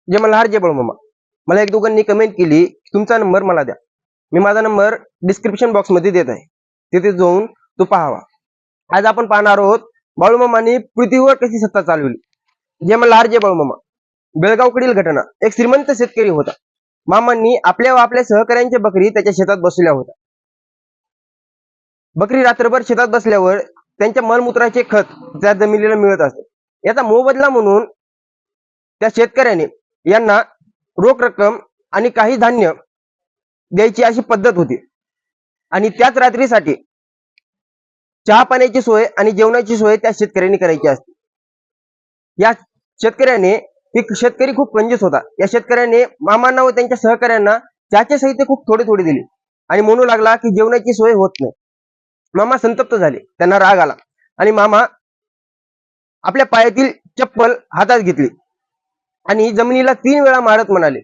जे मल्हार जय बळमामा. मला एक दोघांनी कमेंट केली तुमचा नंबर मला द्या. मी माझा नंबर डिस्क्रिप्शन बॉक्स मध्ये देत आहे, तिथे जाऊन तो पाहावा. आज आपण पाहणार आहोत बाळूमामांनी पृथ्वीवर कशी सत्ता चालवली. जे मल्हार जय बळमामा. बेळगावकडील घटना. एक श्रीमंत शेतकरी होता. मामांनी आपल्या व आपल्या सहकाऱ्यांच्या बकरी त्याच्या शेतात बसवल्या होत्या. बकरी रात्रभर शेतात बसल्यावर त्यांच्या मलमूत्राचे खत त्या जमिनीला मिळत असते. याचा मोबदला म्हणून त्या शेतकऱ्याने यांना रोख रक्कम आणि काही धान्य द्यायची अशी पद्धत होती. आणि त्याच रात्रीसाठी चहा पाण्याची सोय आणि जेवणाची सोय त्या शेतकऱ्यांनी करायची असते. या शेतकऱ्याने शेतकरी खूप कंजूस होता. या शेतकऱ्याने मामांना व त्यांच्या सहकाऱ्यांना चहाचे साहित्य खूप थोडे थोडे दिले आणि म्हणू लागला की जेवणाची सोय होत नाही. मामा संतप्त झाले, त्यांना राग आला आणि मामा आपल्या पायातील चप्पल हातात घेतली आणि जमिनीला 3 वेळा मारत म्हणाले,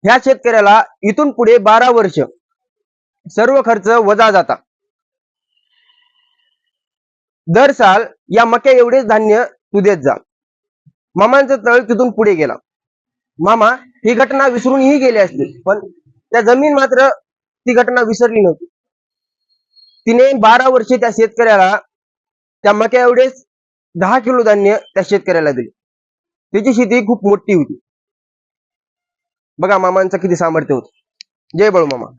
ह्या शेतकऱ्याला इथून पुढे 12 वर्ष सर्व खर्च वजा जाता. दर साल या मक्या एवढेच धान्य तू देत जा. मामांचा तळ तिथून पुढे गेला. मामा ही घटना विसरूनही गेले असते, पण त्या जमीन मात्र ती घटना विसरली नव्हती. तिने 12 वर्षे त्या शेतकऱ्याला त्या मक्या एवढेच 10 किलो धान्य त्या शेतकऱ्याला दिले. त्याची शेती खूप मोठी होती. बघा मामांचं किती सामर्थ्य होतं. जय बळूमामा.